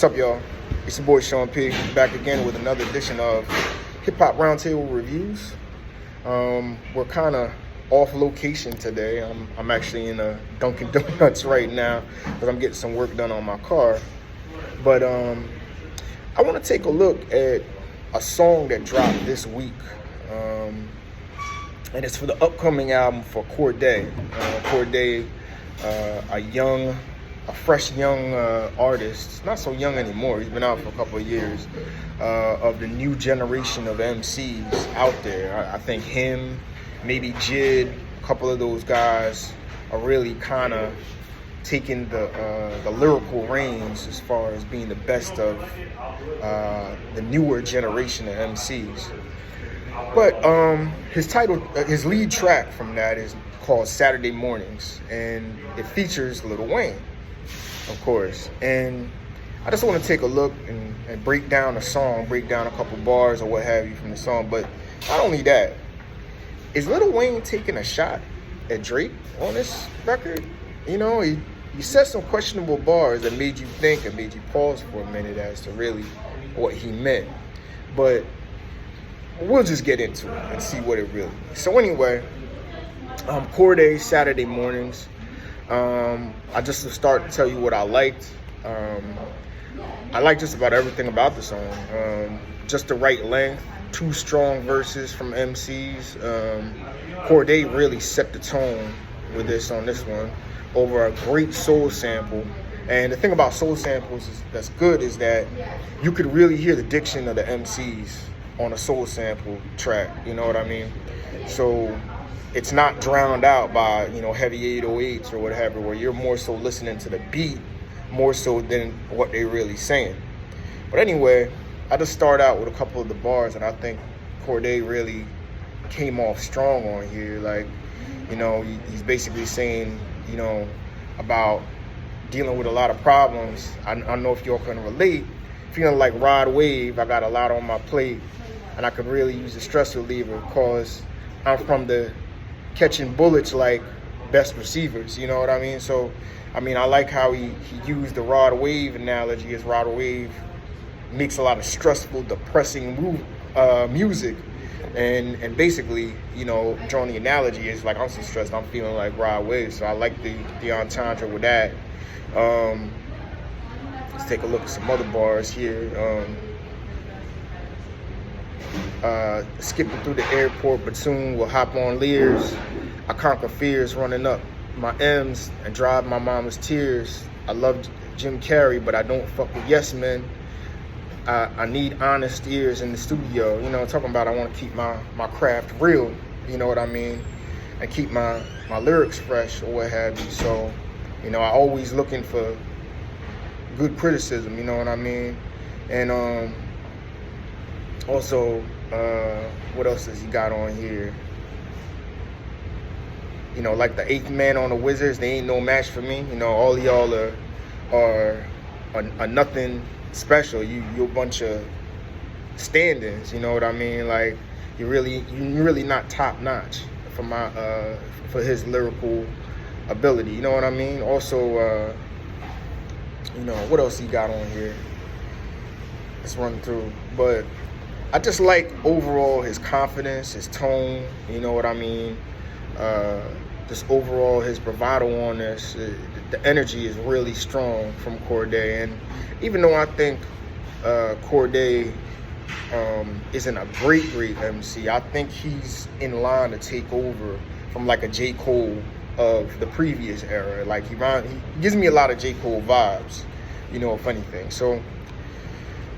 What's up, y'all? It's your boy Sean P. Back again with another edition of Hip Hop Roundtable Reviews. We're kind of off location today. I'm actually in a Dunkin' Donuts right now because I'm getting some work done on my car. But I want to take a look at a song that dropped this week. And it's for the upcoming album for Cordae. Cordae, a fresh young artist, not so young anymore, he's been out for a couple of years, of the new generation of MCs out there. I think him, maybe Jid, a couple of those guys are really kind of taking the lyrical reins as far as being the best of the newer generation of MCs. But his lead track from that is called Saturday Mornings, and it features Lil Wayne, of course. And I just want to take a look and break down the song, break down a couple bars or what have you from the song. But not only that, is Lil Wayne taking a shot at Drake on this record? You know, he said some questionable bars that made you think and made you pause for a minute as to really what he meant. But we'll just get into it and see what it really is. So anyway, Cordae, Saturday Mornings. I just to start to tell you what I liked. I like just about everything about the song. Just the right length, two strong verses from MCs. Cordae really set the tone with this on this one over a great soul sample. And the thing about soul samples that's good is that you could really hear the diction of the MCs on a soul sample track, you know what I mean? So it's not drowned out by, heavy 808s or whatever, where you're more so listening to the beat more so than what they're really saying. But anyway, I just start out with a couple of the bars, and I think Cordae really came off strong on here. Like, he's basically saying, about dealing with a lot of problems. I don't know if y'all can relate. Feeling like Rod Wave, I got a lot on my plate, and I could really use a stress reliever because I'm from the catching bullets like best receivers, you know what I mean? So, I like how he used the Rod Wave analogy, as Rod Wave makes a lot of stressful, depressing music. And basically, drawing the analogy is like, I'm so stressed, I'm feeling like Rod Wave. So I like the entendre with that. Let's take a look at some other bars here. Skipping through the airport, but soon we'll hop on Lears. I conquer fears, running up my M's and drive my mama's tears. I love Jim Carrey, but I don't fuck with yes men. I need honest ears in the studio. Talking about I want to keep my craft real, you know what I mean? And keep my lyrics fresh or what have you. So, I always looking for good criticism, you know what I mean? And also, what else does he got on here? Like the eighth man on the Wizards, they ain't no match for me. All of y'all are nothing special. You a bunch of stand-ins, you know what I mean? Like you're really not top notch for his lyrical ability, you know what I mean? Also, what else he got on here? Let's run through. But I just like overall his confidence, his tone, you know what I mean? Just overall his bravado on this. The energy is really strong from Cordae. And even though I think Cordae isn't a great MC, I think he's in line to take over from like a J. Cole of the previous era. Like he gives me a lot of J. Cole vibes, if anything. So,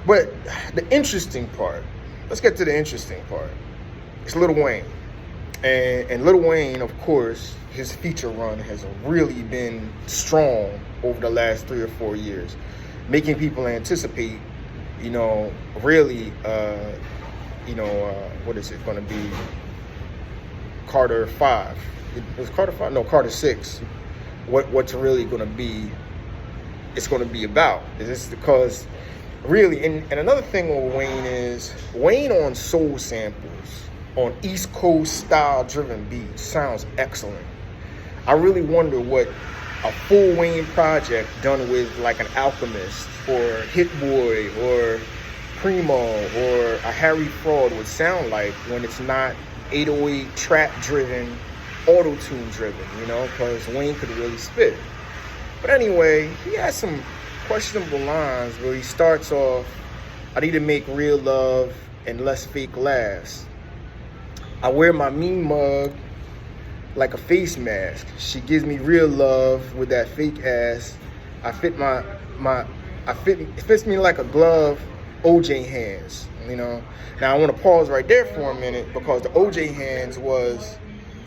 but the interesting part, let's get to the interesting part. It's Lil Wayne. And Lil Wayne, of course, his feature run has really been strong over the last 3 or 4 years, making people anticipate, really, what is it going to be? Carter 5. It was Carter 5? No, Carter 6. What's really going to be, it's going to be about. Is this because really, and another thing with Wayne is, Wayne on soul samples, on East Coast style driven beats sounds excellent. I really wonder what a full Wayne project done with like an Alchemist or Hit Boy or Primo or a Harry Fraud would sound like when it's not 808 trap driven, auto tune driven, you know, because Wayne could really spit. But anyway, he has some questionable lines where he starts off, I need to make real love and less fake laughs. I wear my mean mug like a face mask. She gives me real love with that fake ass. It fits me like a glove, OJ hands, you know. Now I want to pause right there for a minute because the OJ hands was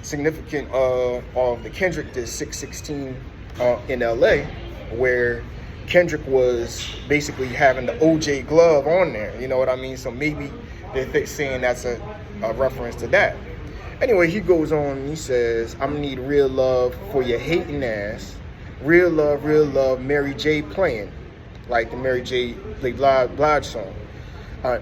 significant of the Kendrick diss 616 in LA, where Kendrick was basically having the OJ glove on there, you know what I mean? So maybe they're saying that's a reference to that. Anyway, he goes on and he says, I'm gonna need real love for your hating ass. Real love, Mary J playing, like the Mary J. Blige song.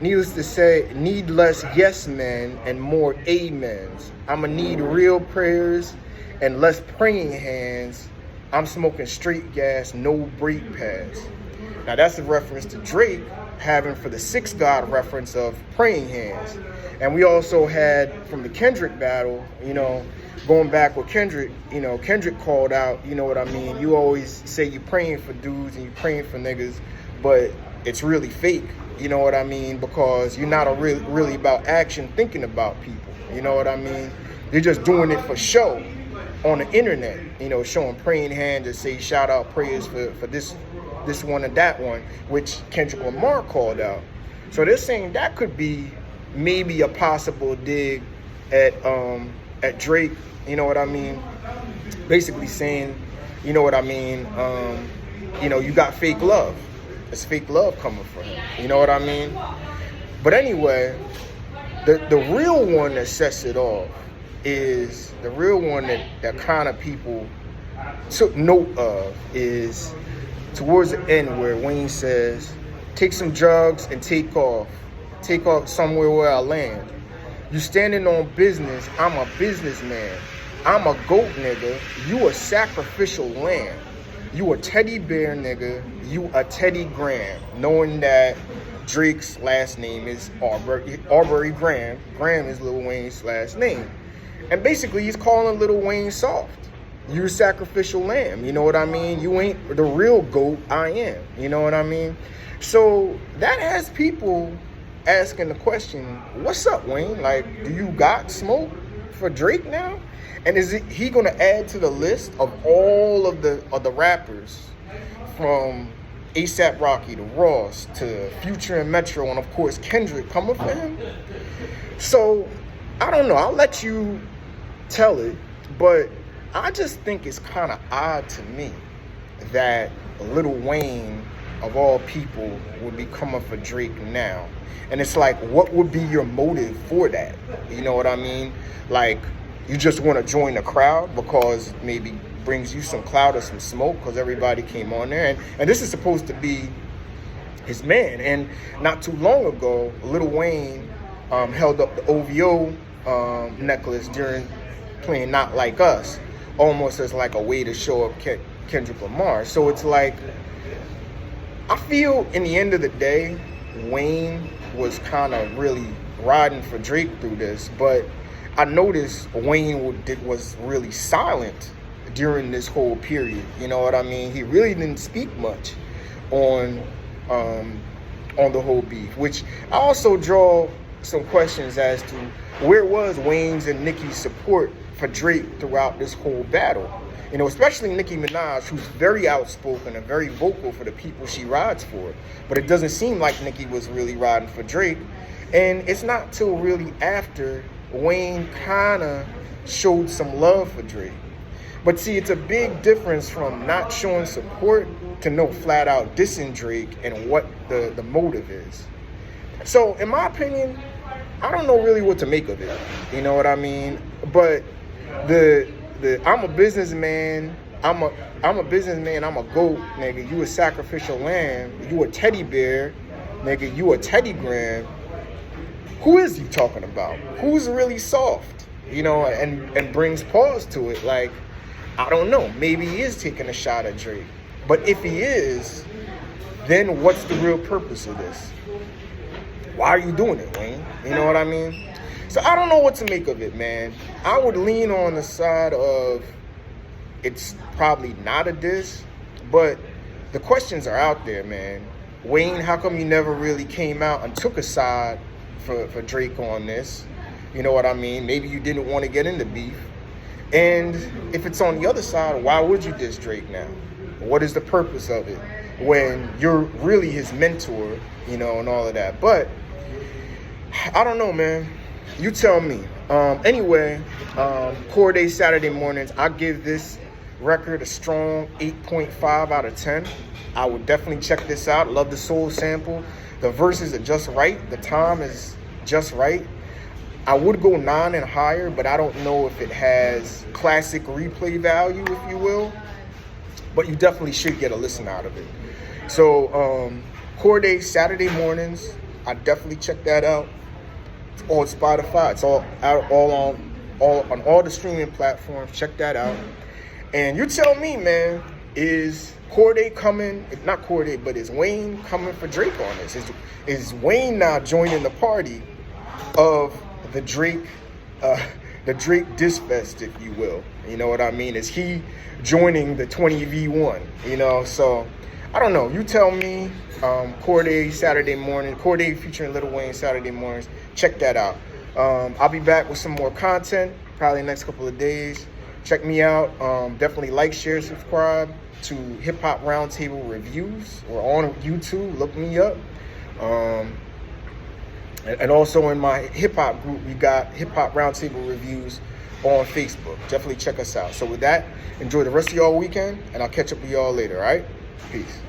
Needless to say, need less yes men and more amens. I'ma need real prayers and less praying hands. I'm smoking straight gas, no brake pads. Now that's a reference to Drake having for the Six God reference of praying hands. And we also had from the Kendrick battle, you know, going back with Kendrick, you know, Kendrick called out, you know what I mean? You always say you're praying for dudes and you're praying for niggas, but it's really fake, you know what I mean? Because you're not really about action thinking about people, you know what I mean? You're just doing it for show on the internet, you know, showing praying hands to say shout out prayers for this one and that one, which Kendrick Lamar called out. So they're saying that could be maybe a possible dig at Drake, you know what I mean? Basically saying, you know what I mean, you know, you got fake love. It's fake love coming from him, you know what I mean? But anyway, the real one that sets it off is the real one that kind of people took note of is towards the end where Wayne says, take some drugs and take off somewhere where I land. You standing on business, I'm a businessman. I'm a goat nigga, you a sacrificial lamb. You a teddy bear nigga, you a Teddy Graham. Knowing that Drake's last name is Arbery Graham. Graham is Lil Wayne's last name. And basically he's calling Lil Wayne soft. You sacrificial lamb, you know what I mean? You ain't the real goat, I am, you know what I mean? So that has people asking the question, what's up, Wayne? Like, do you got smoke for Drake now? And is he gonna add to the list of all of the rappers from A$AP Rocky to Ross to Future and Metro and of course Kendrick coming for him? So I don't know, I'll let you tell it, but I just think it's kind of odd to me that Lil Wayne of all people would be coming for Drake now. And it's like, what would be your motive for that? You know what I mean? Like, you just want to join the crowd because maybe brings you some clout or some smoke because everybody came on there. And this is supposed to be his man. And not too long ago, Lil Wayne held up the OVO necklace during playing Not Like Us, almost as like a way to show up Kendrick Lamar. So it's like, I feel in the end of the day, Wayne was kind of really riding for Drake through this, but I noticed Wayne was really silent during this whole period. You know what I mean? He really didn't speak much on the whole beef, which I also draw some questions as to where was Wayne's and Nicki's support for Drake throughout this whole battle. You know, especially Nicki Minaj, who's very outspoken and very vocal for the people she rides for. But it doesn't seem like Nicki was really riding for Drake. And it's not till really after Wayne kind of showed some love for Drake. But see, it's a big difference from not showing support to no flat out dissing Drake and what the motive is. So in my opinion, I don't know really what to make of it. You know what I mean? But I'm a businessman, I'm a businessman, I'm a goat, nigga. You a sacrificial lamb, you a teddy bear, nigga, you a Teddy Graham. Who is he talking about? Who's really soft? You know, and brings pause to it. Like, I don't know. Maybe he is taking a shot at Drake. But if he is, then what's the real purpose of this? Why are you doing it, Wayne? You know what I mean? So I don't know what to make of it, man. I would lean on the side of it's probably not a diss, but the questions are out there, man. Wayne, how come you never really came out and took a side for Drake on this? You know what I mean? Maybe you didn't want to get into beef. And if it's on the other side, why would you diss Drake now? What is the purpose of it when you're really his mentor, you know, and all of that? But I don't know, man. You tell me. Anyway, Cordae Saturday Mornings, I give this record a strong 8.5 out of 10. I would definitely check this out. Love the soul sample. The verses are just right. The time is just right. I would go 9 and higher, but I don't know if it has classic replay value, if you will. But you definitely should get a listen out of it. So, Cordae Saturday Mornings, I definitely check that out. It's on Spotify. It's all on all the streaming platforms. Check that out. And you tell me, man, is Cordae coming? Not Cordae, but is Wayne coming for Drake on this? Is Wayne now joining the party of the Drake diss fest, if you will? You know what I mean? Is he joining the 20v1? You know, so I don't know. You tell me. Cordae Saturday Morning, Cordae featuring Lil Wayne Saturday Mornings. Check that out. I'll be back with some more content probably the next couple of days. Check me out. Definitely like, share, subscribe to Hip Hop Roundtable Reviews. We're on YouTube. Look me up. And also in my hip hop group, we got Hip Hop Roundtable Reviews on Facebook. Definitely check us out. So with that, enjoy the rest of y'all weekend, and I'll catch up with y'all later, all right? Peace.